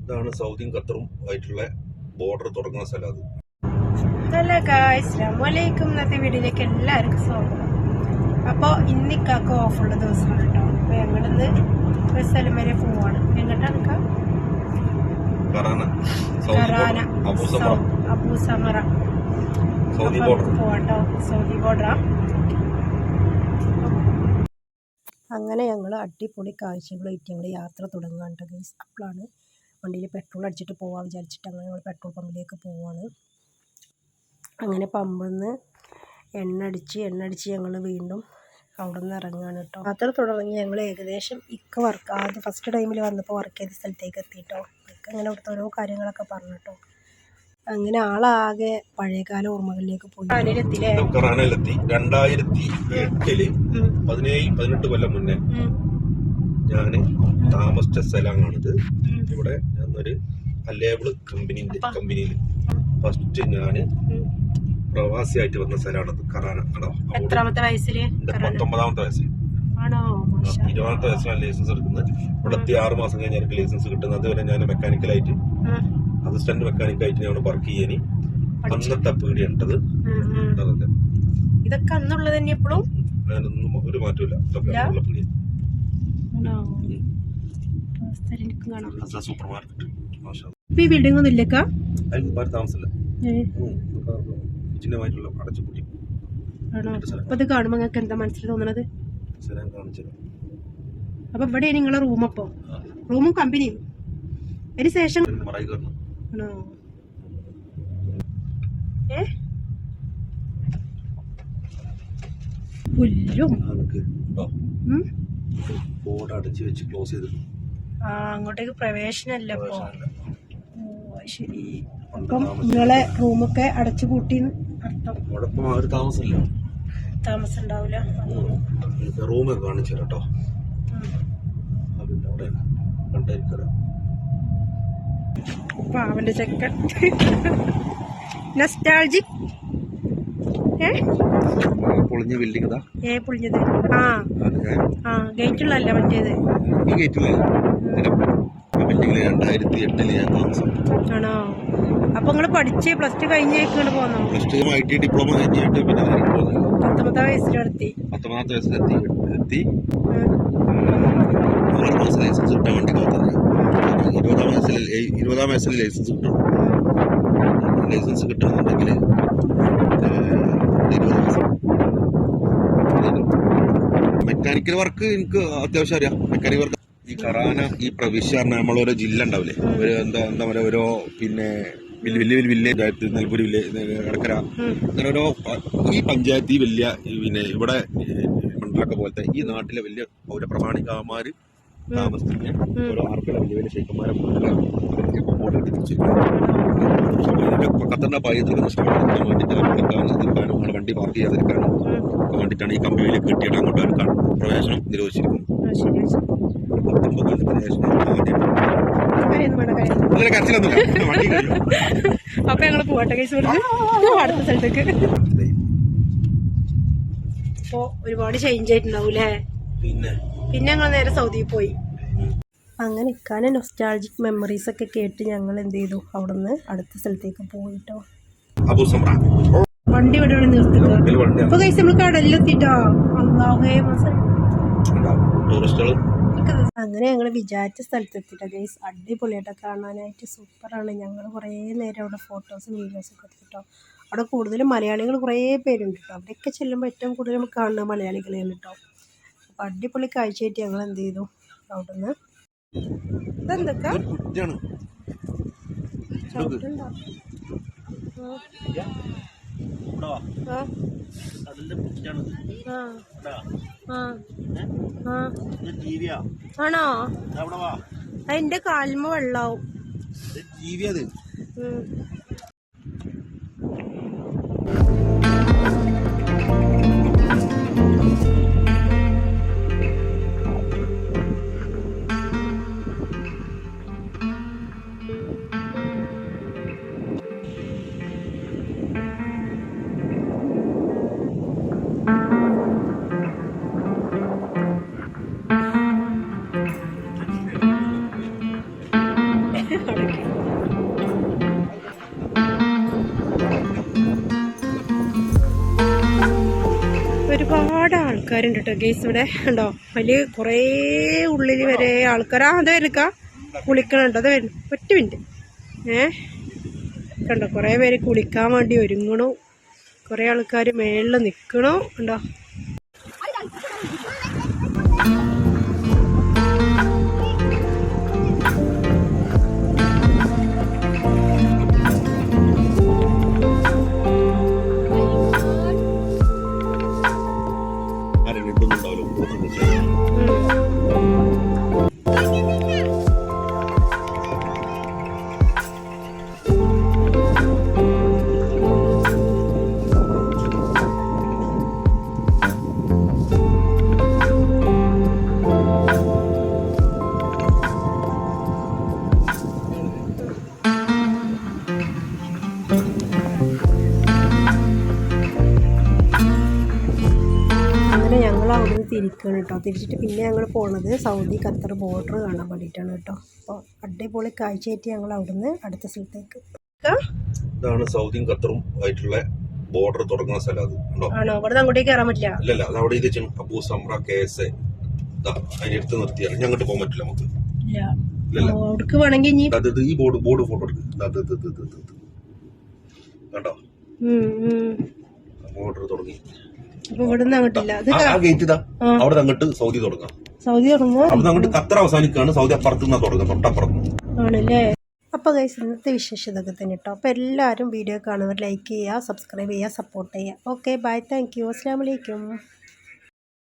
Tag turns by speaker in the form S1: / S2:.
S1: ഇതാണ് സൗദിയും ഖത്തറും ആയിട്ടുള്ള ബോർഡർ തുടങ്ങുന്ന സ്ഥലം. അത്
S2: ഹലോ ഗായ്സ്, അസ്സലാമു അലൈക്കും. ഇന്നത്തെ വീഡിയോയിലേക്ക് എല്ലാവർക്കും സ്വാഗതം. അപ്പോൾ ഇന്നിക്കാക്ക് ഓഫുള്ള ദിവസമാണ് കേട്ടോ. അപ്പോൾ ഞങ്ങളിന്ന് ഒരു സ്ഥലം വരെ പോവാണ്. എങ്ങോട്ടാണ് കറാന അബു സമറ പോവാട്ടോ. സൗദി ബോർഡറാ. അങ്ങനെ ഞങ്ങൾ അടിപൊളി കാഴ്ചകളായിട്ട് ഞങ്ങൾ യാത്ര തുടങ്ങാണ്ട് ഗൈസ്. അപ്പോഴാണ് വണ്ടിയിൽ പെട്രോൾ അടിച്ചിട്ട് പോകാൻ വിചാരിച്ചിട്ട് അങ്ങനെ ഞങ്ങൾ പെട്രോൾ പമ്പിലേക്ക് പോവാണ്. അങ്ങനെ പമ്പിൽ നിന്ന് എണ്ണ അടിച്ച് ഞങ്ങൾ വീണ്ടും അവിടെ നിന്ന് ഇറങ്ങുകയാണ് കേട്ടോ. യാത്ര തുടങ്ങി ഞങ്ങൾ ഏകദേശം ആദ്യം ഫസ്റ്റ് ടൈമിൽ വന്നപ്പോൾ വർക്ക് ചെയ്ത സ്ഥലത്തേക്ക് എത്തിയിട്ടോ. അങ്ങനെ അവിടുത്തെ ഓരോ കാര്യങ്ങളൊക്കെ പറഞ്ഞു കേട്ടോ. അങ്ങനെ ആളാകെ പഴയകാല ഓർമ്മകളിലേക്ക് പോയി. ഖറാനയിലെത്തി
S1: 2008 18 കൊല്ലം മുന്നേ ഞാന് താമസിച്ച സ്ഥലമാണിത്. ഇവിടെ ഞാനൊരു ലേബിള് കമ്പനിയിൽ ഫസ്റ്റ് ഞാന് പ്രവാസിയായിട്ട് വന്ന സ്ഥലമാണത് ഖറാന.
S2: എത്രാമത്തെ വയസ്സിൽ?
S1: 19ാമത്തെ വയസ്സിൽ. 20ാമത്തെ വയസ്സിലാണ് ലൈസൻസ് എടുക്കുന്നത്. ഇവിടെ 6 മാസം കഴിഞ്ഞ് എനിക്ക് ലൈസൻസ് കിട്ടുന്നത്. അതുവരെ ഞാൻ മെക്കാനിക്കലായിട്ട് അസിസ്റ്റന്റ് മെക്കാനിക്കായിട്ട് ഞാൻ വർക്ക് ചെയ്യാന് അന്നത്തെ പീടിയുണ്ടത്. അതൊക്കെ
S2: ഇതൊക്കെ അന്നുള്ളത് തന്നെ എപ്പോഴും
S1: അതിനൊന്നും ഒരു മാറ്റമില്ല. സൂപ്പർ മാർക്കറ്റ്
S2: ബിൽഡിംഗ് ഒന്നും ഇല്ലക്കാ
S1: താമസമില്ല. ചിഹ്നമായിട്ടുള്ള അടച്ചുപൂട്ടി.
S2: അപ്പൊ ഇത് കാണുമ്പോ നിങ്ങൾക്ക് എന്താ മനസ്സിൽ തോന്നണത്? അപ്പൊ ഇവിടെ നിങ്ങളെ റൂമപ്പോ റൂമും കമ്പനിയും അതിന് ശേഷം ആണോ? പുല്ലും അങ്ങോട്ടേക്ക് പ്രവേശനല്ല ഇപ്പൊ. ശരി. അപ്പം നിങ്ങളെ റൂമൊക്കെ അടച്ചു പൂട്ടി അർത്ഥം? താമസം ഉണ്ടാവില്ല.
S1: റൂമൊക്കെ കാണിച്ചു കേട്ടോ.
S2: പാവന്റെ ചെക്കൻ നൊസ്റ്റാൾജിക്.
S1: പൊളിഞ്ഞ ബിൽഡിംഗ്
S2: പൊളിഞ്ഞത്. ഗേറ്റുള്ളല്ല മറ്റേത്.
S1: ഈ ഗേറ്റില്ല. 2008 ഞാൻ താമസം.
S2: ആണോ? അപ്പൊ നിങ്ങള് പഠിച്ച് പ്ലസ് ടു കഴിഞ്ഞേക്കാണ് പോന്നോ?
S1: പ്ലസ് ടു IT ഡിപ്ലോമ കഴിഞ്ഞിട്ട് പിന്നെ
S2: 19ാമത്തെ വയസ്സിലെത്തി.
S1: 19ാമത്തെ വയസ്സിലെത്തി 6 മാസം ലൈസൻസ് കിട്ടാൻ വേണ്ടി കാത്തത്. 20ാം വയസ്സിൽ ലൈസൻസ് കിട്ടും. ലൈസൻസ് കിട്ടുന്നുണ്ടെങ്കിൽ 20 മാസം. മെക്കാനിക്കൽ വർക്ക് എനിക്ക് അത്യാവശ്യം അറിയാം. മെക്കാനിക്കൽ വർക്ക് ഈ ഖറാന ഈ പ്രവിശ്യ നമ്മളോരോ ജില്ല ഉണ്ടാവില്ലേ, ഒരു എന്താ പറയുക, ഓരോ പിന്നെ വലിയ വില്ലേജ് ആയിട്ട് നെൽപൂരി വില്ലേജ്, കടക്കര, അങ്ങനെ ഓരോ ഈ പഞ്ചായത്ത് ഈ വലിയ പിന്നെ ഇവിടെ മണ്ഡലമൊക്കെ പോലത്തെ ഈ നാട്ടിലെ വലിയ പൗരപ്രമാണികമാര് താമസിക്കുന്ന ഓരോ ആർക്കുള്ള വലിയ ഷെയ്ഖന്മാരെ ഖത്തറിന്റെ പായത്തിൽ നഷ്ടപ്പെടുത്താൻ വേണ്ടിയിട്ട് എടുക്കാനും അങ്ങനെ വണ്ടി പാർക്ക് ചെയ്യാതിരിക്കാനും ഒക്കെ വേണ്ടിയിട്ടാണ് ഈ കമ്പിയിലേക്ക് കെട്ടിയിട്ട് അങ്ങോട്ട് എടുക്കാൻ പ്രവേശനം നിരോധിച്ചിരിക്കുന്നത്. 19 കൊല്ലത്തിന് ശേഷം
S2: അപ്പൊ ഞങ്ങള് പോട്ടെ അടുത്ത സ്ഥലത്തേക്ക്. അപ്പൊ ഒരുപാട് ചേഞ്ച് ആയിട്ടുണ്ടാവൂലേ? പിന്നെ ഞങ്ങൾ നേരെ സൗദിയിൽ പോയി. അങ്ങനെ ഇക്കാനെ നൊസ്റ്റാൾജിക് മെമ്മറീസ് ഒക്കെ കേട്ട് ഞങ്ങൾ എന്ത് ചെയ്തു, അവിടെ നിന്ന് അടുത്ത സ്ഥലത്തേക്ക് പോയിട്ടോ. വണ്ടി ഇവിടെ നിർത്തിട്ടോ. അപ്പൊ കഴിച്ച് നമ്മൾ കടലിലെത്തിട്ടോ. അങ്ങനെ ഞങ്ങൾ വിചാരിച്ച സ്ഥലത്തെത്തിട്ടോ ഗൈസ്. അടിപൊളിയായിട്ടോ, കാണാനായിട്ട് സൂപ്പറാണ്. ഞങ്ങൾ കുറേ നേരം അവിടെ ഫോട്ടോസും വീഡിയോസൊക്കെ എടുത്തിട്ടോ. അവിടെ കൂടുതലും മലയാളികൾ കുറേ പേരുണ്ട് കേട്ടോ. അവിടെയൊക്കെ ചെല്ലുമ്പോൾ ഏറ്റവും കൂടുതൽ നമുക്ക് കാണുന്നത് മലയാളികളെയാണ് കേട്ടോ. അപ്പം അടിപൊളി കാഴ്ചയായിട്ട് ഞങ്ങൾ എന്ത് ചെയ്തു, അവിടെ നിന്ന് ഇതെന്തൊക്കെ ആണോ? അതിന്റെ കാൽമ വെള്ളാവും. ആൾക്കാരുണ്ട് കേട്ടോ ഗെയ്സ് ഇവിടെ ഉണ്ടോ. അതിൽ കുറേ ഉള്ളിൽ വരെ ആൾക്കാരാ അത് വരുക കുളിക്കണുണ്ടോ. അത് വരുന്നു ഒറ്റ മിനിറ്റ്. കണ്ടോ കുറേ പേര് കുളിക്കാൻ വേണ്ടി ഒരുങ്ങണു. കുറേ ആൾക്കാർ മേളിൽ നിൽക്കണു ഉണ്ടോ. അവിടുന്ന് തിരിക്കണം കേട്ടോ. തിരിച്ചിട്ട് പിന്നെ ഞങ്ങൾ പോണത് സൗദി ഖത്തർ ബോർഡർ കാണാൻ വേണ്ടിയിട്ടാണ് കേട്ടോ. അപ്പോൾ അടിപൊളി കാഴ്ചയായിട്ട് ഞങ്ങൾ അവിടുന്ന് അടുത്ത സ്ഥലത്തേക്ക്.
S1: ഇതാണ് സൗദിയും ഖത്തറും ആയിട്ടുള്ള ബോർഡർ തുടങ്ങുന്ന സ്ഥലം. അത് ഉണ്ടോ?
S2: ആണോ? അവിടെ അങ്ങോട്ടേക്ക് കയറാൻ പറ്റില്ല.
S1: അല്ലല്ല, അത് അവിടെ ഇത് അബൂ സമറ കേസ് അതിനെടുത്ത് നിർത്തിയാണ്. ഞങ്ങോട്ട് പോകാൻ പറ്റില്ല നമുക്ക്.
S2: അവിടേക്ക് വേണമെങ്കിൽ
S1: ഈ ബോർഡ് ഫോട്ടോ എടുക്കും കേട്ടോ. ബോർഡർ തുടങ്ങി.
S2: അപ്പൊ ഇവിടുന്ന് അങ്ങോട്ടില്ല.
S1: അവിടെ അങ്ങോട്ട് സൗദി തുടങ്ങാം.
S2: സൗദി തുടങ്ങാം.
S1: അവിടെ അങ്ങോട്ട് ഖത്തർ അവസാനിക്കാണ്. സൗദി അപ്പുറത്ത് നിന്നാ തുടങ്ങാം, തൊട്ടപ്പുറത്ത്
S2: ആണല്ലേ. അപ്പോൾ ഗൈസ് ഇന്നത്തെ വിശേഷം ഇതൊക്കെ തന്നെ കേട്ടോ. അപ്പോൾ എല്ലാവരും വീഡിയോ കാണുന്നവർ ലൈക്ക് ചെയ്യുക, സബ്സ്ക്രൈബ് ചെയ്യുക, സപ്പോർട്ട് ചെയ്യുക. ഓക്കെ ബൈ, താങ്ക് യു, അസ്സലാമു അലൈക്കും.